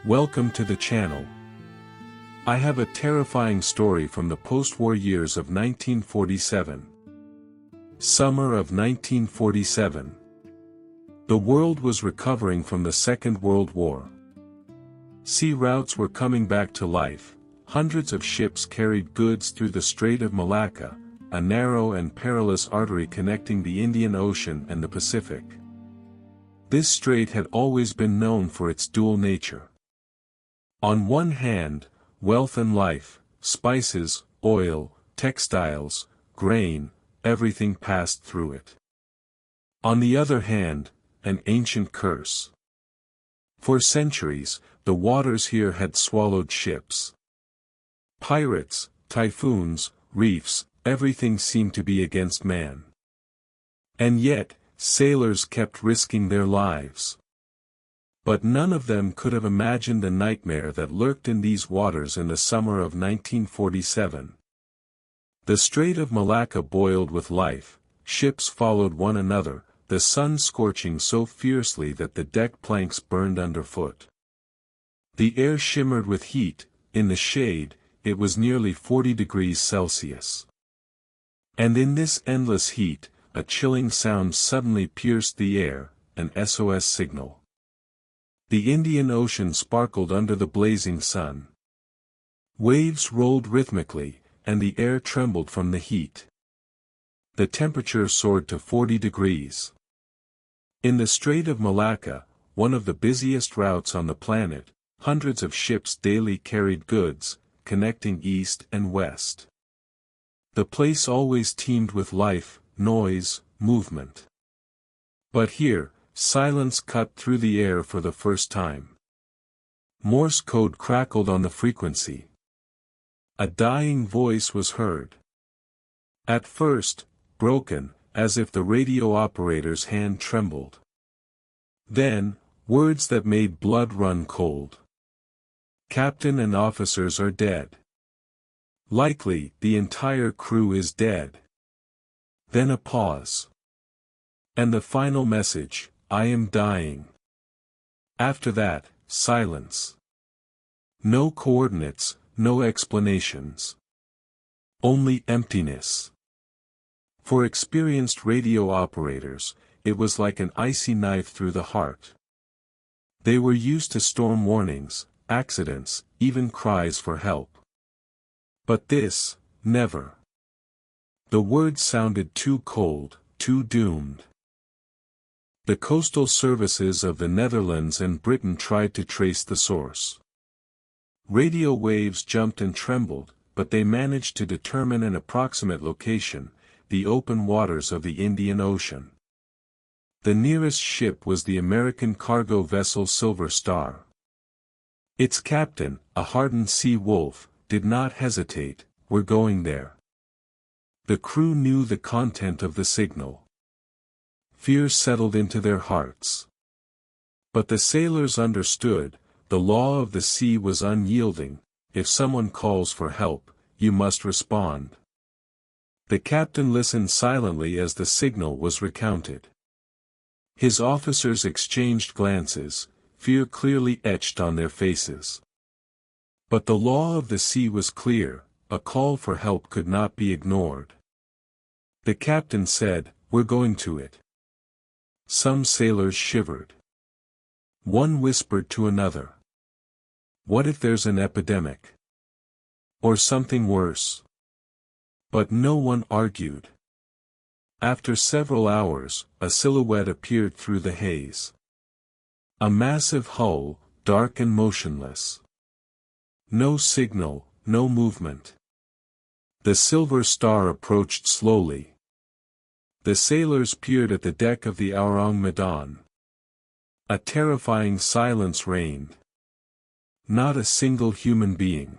Welcome to the channel. I have a terrifying story from the post-war years of 1947. Summer of 1947. The world was recovering from the Second World War. Sea routes were coming back to life. Hundreds of ships carried goods through the Strait of Malacca, a narrow and perilous artery connecting the Indian Ocean and the Pacific. This strait had always been known for its dual nature. On one hand, wealth and life, spices, oil, textiles, grain, everything passed through it. On the other hand, an ancient curse. For centuries, the waters here had swallowed ships. Pirates, typhoons, reefs, everything seemed to be against man. And yet, sailors kept risking their lives. But none of them could have imagined the nightmare that lurked in these waters in the summer of 1947. The Strait of Malacca boiled with life, ships followed one another, the sun scorching so fiercely that the deck planks burned underfoot. The air shimmered with heat, in the shade, it was nearly 40 degrees Celsius. And in this endless heat, a chilling sound suddenly pierced the air, an SOS signal. The Indian Ocean sparkled under the blazing sun. Waves rolled rhythmically, and the air trembled from the heat. The temperature soared to 40 degrees. In the Strait of Malacca, one of the busiest routes on the planet, hundreds of ships daily carried goods, connecting east and west. The place always teemed with life, noise, movement. But here, silence cut through the air for the first time. Morse code crackled on the frequency. A dying voice was heard. At first, broken, as if the radio operator's hand trembled. Then, words that made blood run cold. Captain and officers are dead. Likely, the entire crew is dead. Then a pause. And the final message, I am dying. After that, silence. No coordinates, no explanations. Only emptiness. For experienced radio operators, it was like an icy knife through the heart. They were used to storm warnings, accidents, even cries for help. But this, never. The words sounded too cold, too doomed. The coastal services of the Netherlands and Britain tried to trace the source. Radio waves jumped and trembled, but they managed to determine an approximate location, the open waters of the Indian Ocean. The nearest ship was the American cargo vessel Silver Star. Its captain, a hardened sea wolf, did not hesitate, we're going there. The crew knew the content of the signal. Fear settled into their hearts. But the sailors understood, the law of the sea was unyielding, if someone calls for help, you must respond. The captain listened silently as the signal was recounted. His officers exchanged glances, fear clearly etched on their faces. But the law of the sea was clear, a call for help could not be ignored. The captain said, we're going to it. Some sailors shivered. One whispered to another. What if there's an epidemic? Or something worse? But no one argued. After several hours, a silhouette appeared through the haze. A massive hull, dark and motionless. No signal, no movement. The Silver Star approached slowly. The sailors peered at the deck of the Ourang Medan. A terrifying silence reigned. Not a single human being.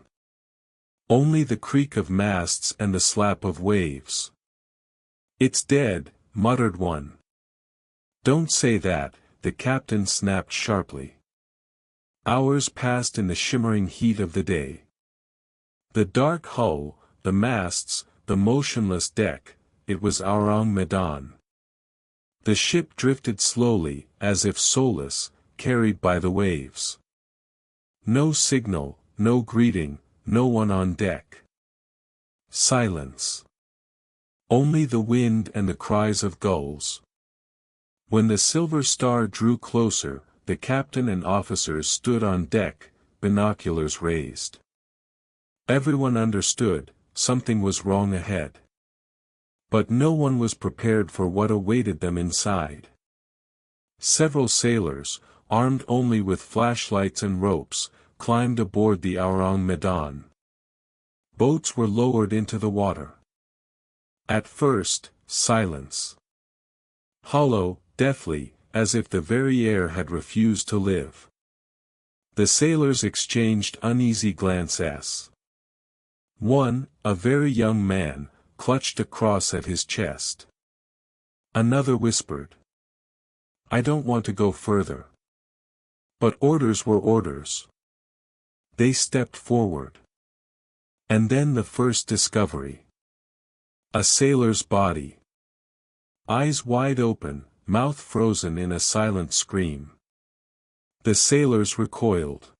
Only the creak of masts and the slap of waves. It's dead, muttered one. Don't say that, the captain snapped sharply. Hours passed in the shimmering heat of the day. The dark hull, the masts, the motionless deck, it was Ourang Medan. The ship drifted slowly, as if soulless, carried by the waves. No signal, no greeting, no one on deck. Silence. Only the wind and the cries of gulls. When the Silver Star drew closer, the captain and officers stood on deck, binoculars raised. Everyone understood, something was wrong ahead. But no one was prepared for what awaited them inside. Several sailors, armed only with flashlights and ropes, climbed aboard the Ourang Medan. Boats were lowered into the water. At first, silence. Hollow, deathly, as if the very air had refused to live. The sailors exchanged uneasy glances. One, a very young man, clutched a cross at his chest. Another whispered, "I don't want to go further." But orders were orders. They stepped forward. And then the first discovery. A sailor's body. Eyes wide open, mouth frozen in a silent scream. The sailors recoiled.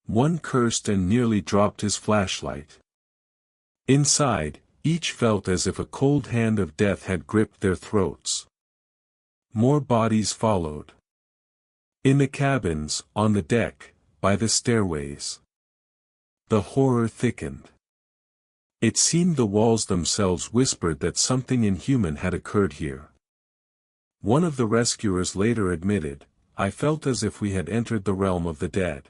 One cursed and nearly dropped his flashlight. Inside, each felt as if a cold hand of death had gripped their throats. More bodies followed. In the cabins, on the deck, by the stairways. The horror thickened. It seemed the walls themselves whispered that something inhuman had occurred here. One of the rescuers later admitted, "I felt as if we had entered the realm of the dead."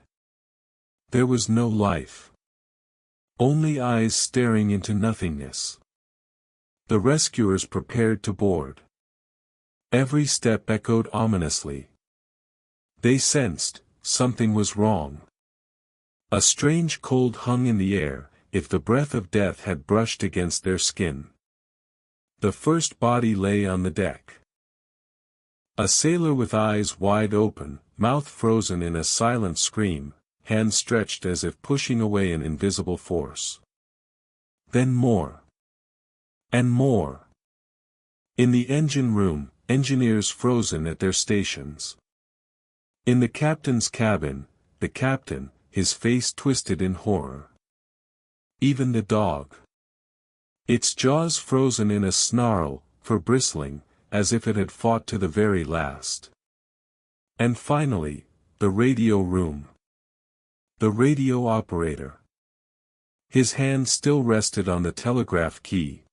There was no life. Only eyes staring into nothingness. The rescuers prepared to board. Every step echoed ominously. They sensed, something was wrong. A strange cold hung in the air, if the breath of death had brushed against their skin. The first body lay on the deck. A sailor with eyes wide open, mouth frozen in a silent scream, hands stretched as if pushing away an invisible force. Then more. And more. In the engine room, engineers frozen at their stations. In the captain's cabin, the captain, his face twisted in horror. Even the dog. Its jaws frozen in a snarl, for bristling, as if it had fought to the very last. And finally, the radio room. The radio operator. His hand still rested on the telegraph key.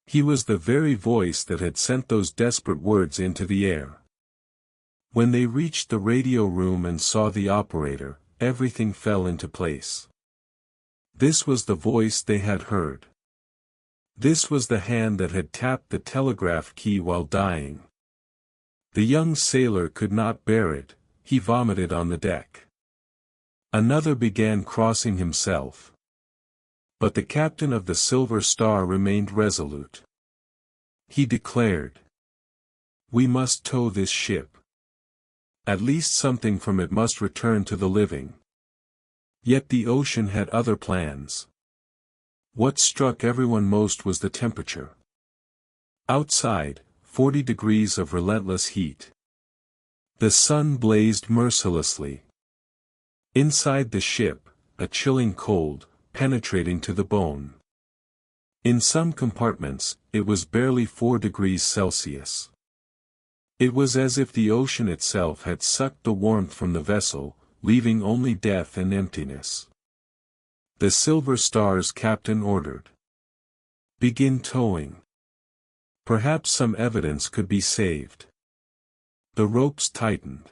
He was the very voice that had sent those desperate words into the air. When they reached the radio room and saw the operator, everything fell into place. This was the voice they had heard. This was the hand that had tapped the telegraph key while dying. The young sailor could not bear it, he vomited on the deck. Another began crossing himself. But the captain of the Silver Star remained resolute. He declared, "We must tow this ship. At least something from it must return to the living." Yet the ocean had other plans. What struck everyone most was the temperature. Outside, 40 degrees of relentless heat. The sun blazed mercilessly. Inside the ship, a chilling cold, penetrating to the bone. In some compartments, it was barely 4 degrees Celsius. It was as if the ocean itself had sucked the warmth from the vessel, leaving only death and emptiness. The Silver Star's captain ordered, "Begin towing. Perhaps some evidence could be saved." The ropes tightened.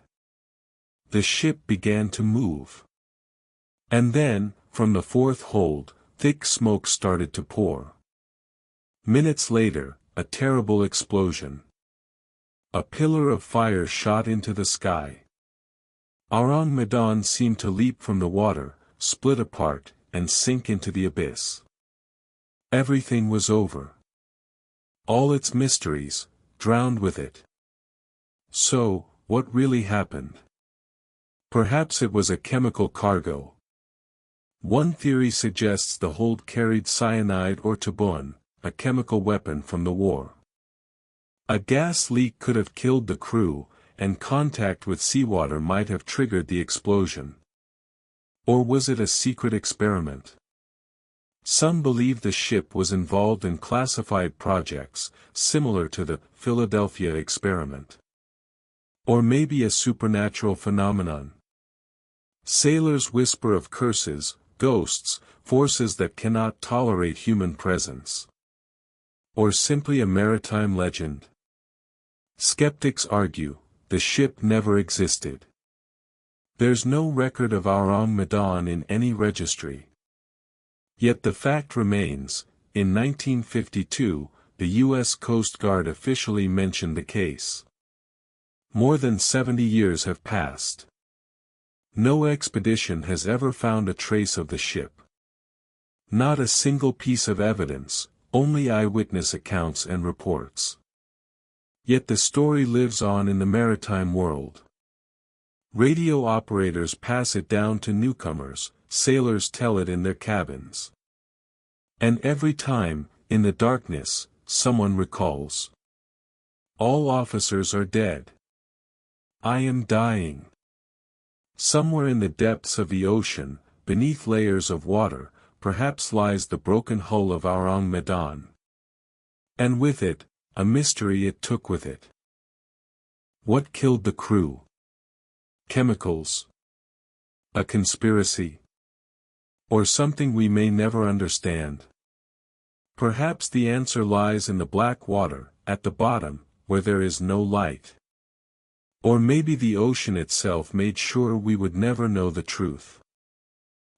The ship began to move. And then, from the fourth hold, thick smoke started to pour. Minutes later, a terrible explosion. A pillar of fire shot into the sky. Ourang Medan seemed to leap from the water, split apart, and sink into the abyss. Everything was over. All its mysteries, drowned with it. So, what really happened? Perhaps it was a chemical cargo. One theory suggests the hold carried cyanide or tabun, a chemical weapon from the war. A gas leak could have killed the crew, and contact with seawater might have triggered the explosion. Or was it a secret experiment? Some believe the ship was involved in classified projects, similar to the Philadelphia experiment. Or maybe a supernatural phenomenon. Sailors whisper of curses, ghosts, forces that cannot tolerate human presence. Or simply a maritime legend. Skeptics argue, the ship never existed. There's no record of Ourang Medan in any registry. Yet the fact remains, in 1952, the U.S. Coast Guard officially mentioned the case. More than 70 years have passed. No expedition has ever found a trace of the ship. Not a single piece of evidence, only eyewitness accounts and reports. Yet the story lives on in the maritime world. Radio operators pass it down to newcomers, sailors tell it in their cabins. And every time, in the darkness, someone recalls. All officers are dead. I am dying. Somewhere in the depths of the ocean, beneath layers of water, perhaps lies the broken hull of Ourang Medan. And with it, a mystery it took with it. What killed the crew? Chemicals? A conspiracy? Or something we may never understand? Perhaps the answer lies in the black water, at the bottom, where there is no light. Or maybe the ocean itself made sure we would never know the truth.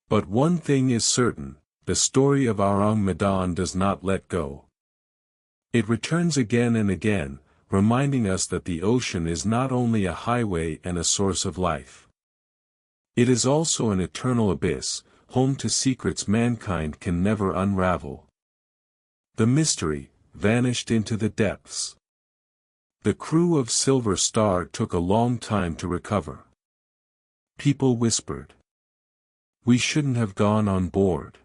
But one thing is certain, the story of Ourang Medan does not let go. It returns again and again, reminding us that the ocean is not only a highway and a source of life. It is also an eternal abyss, home to secrets mankind can never unravel. The mystery, vanished into the depths. The crew of Silver Star took a long time to recover. People whispered. We shouldn't have gone on board.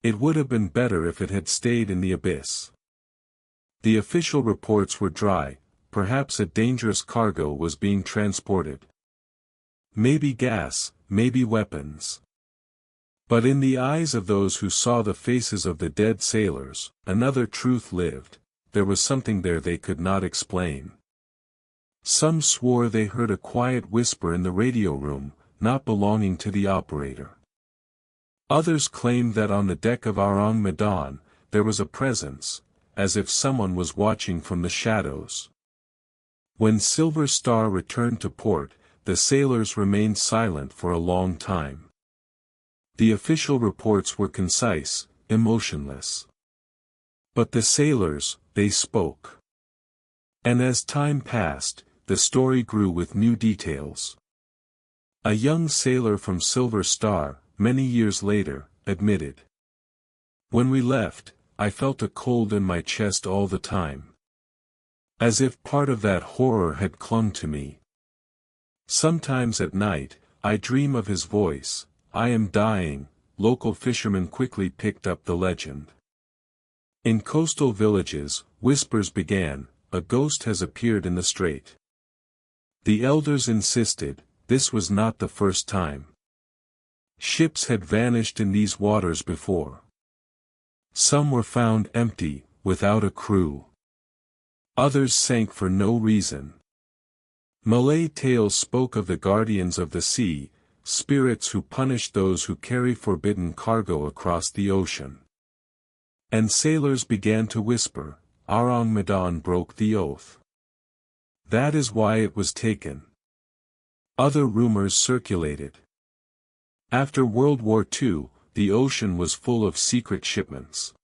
It would have been better if it had stayed in the abyss. The official reports were dry, perhaps a dangerous cargo was being transported. Maybe gas, maybe weapons. But in the eyes of those who saw the faces of the dead sailors, another truth lived, there was something there they could not explain. Some swore they heard a quiet whisper in the radio room, not belonging to the operator. Others claimed that on the deck of Ourang Medan, there was a presence, as if someone was watching from the shadows. When Silver Star returned to port, the sailors remained silent for a long time. The official reports were concise, emotionless. But the sailors, they spoke. And as time passed, the story grew with new details. A young sailor from Silver Star, many years later, admitted. When we left, I felt a cold in my chest all the time. As if part of that horror had clung to me. Sometimes at night, I dream of his voice, I am dying. Local fishermen quickly picked up the legend. In coastal villages, whispers began, a ghost has appeared in the strait. The elders insisted, this was not the first time. Ships had vanished in these waters before. Some were found empty, without a crew. Others sank for no reason. Malay tales spoke of the guardians of the sea, spirits who punish those who carry forbidden cargo across the ocean. And sailors began to whisper, Ourang Medan broke the oath. That is why it was taken. Other rumors circulated. After World War II, the ocean was full of secret shipments.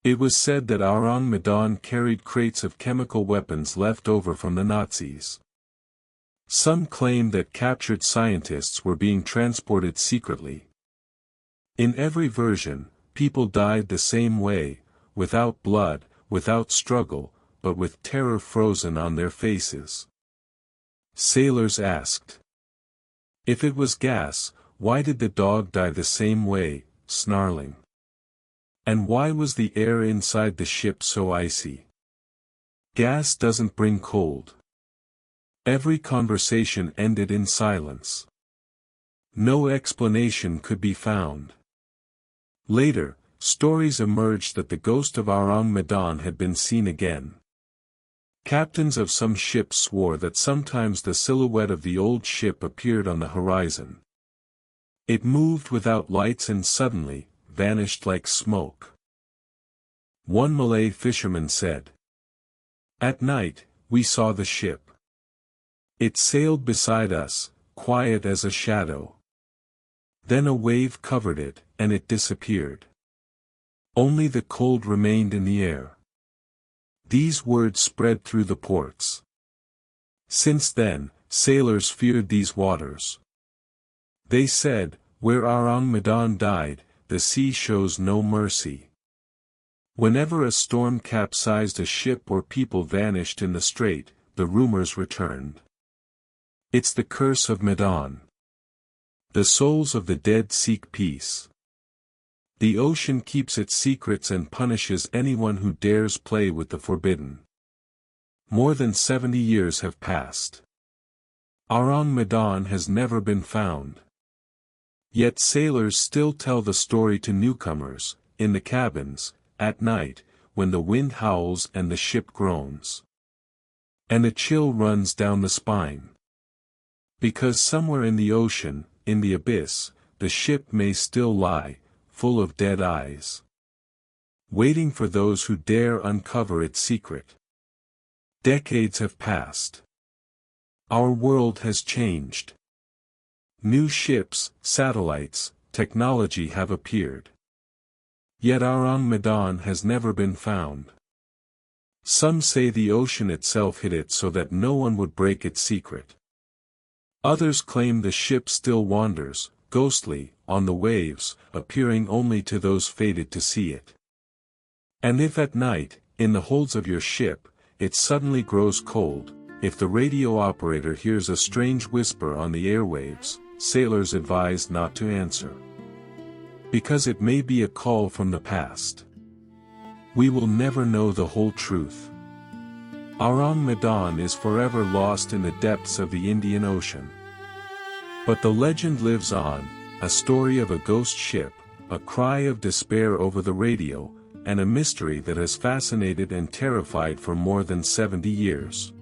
It was said that Ourang Medan carried crates of chemical weapons left over from the Nazis. Some claimed that captured scientists were being transported secretly. In every version, people died the same way, without blood, without struggle, but with terror frozen on their faces. Sailors asked. If it was gas, why did the dog die the same way, snarling? And why was the air inside the ship so icy? Gas doesn't bring cold. Every conversation ended in silence. No explanation could be found. Later, stories emerged that the ghost of Ourang Medan had been seen again. Captains of some ships swore that sometimes the silhouette of the old ship appeared on the horizon. It moved without lights and suddenly vanished like smoke. One Malay fisherman said, "At night, we saw the ship. It sailed beside us, quiet as a shadow. Then a wave covered it, and it disappeared. Only the cold remained in the air." These words spread through the ports. Since then, sailors feared these waters. They said, "Where Ourang Medan died, the sea shows no mercy." Whenever a storm capsized a ship or people vanished in the strait, the rumors returned. It's the curse of Medan. The souls of the dead seek peace. The ocean keeps its secrets and punishes anyone who dares play with the forbidden. More than 70 years have passed. Ourang Medan has never been found. Yet sailors still tell the story to newcomers, in the cabins, at night, when the wind howls and the ship groans. And a chill runs down the spine. Because somewhere in the ocean, in the abyss, the ship may still lie, full of dead eyes, waiting for those who dare uncover its secret. Decades have passed. Our world has changed. New ships, satellites, technology have appeared. Yet Ourang Medan has never been found. Some say the ocean itself hid it so that no one would break its secret. Others claim the ship still wanders, ghostly, on the waves, appearing only to those fated to see it. And if at night, in the holds of your ship, it suddenly grows cold, if the radio operator hears a strange whisper on the airwaves, sailors advise not to answer. Because it may be a call from the past. We will never know the whole truth. Ourang Medan is forever lost in the depths of the Indian Ocean. But the legend lives on, a story of a ghost ship, a cry of despair over the radio, and a mystery that has fascinated and terrified for more than 70 years.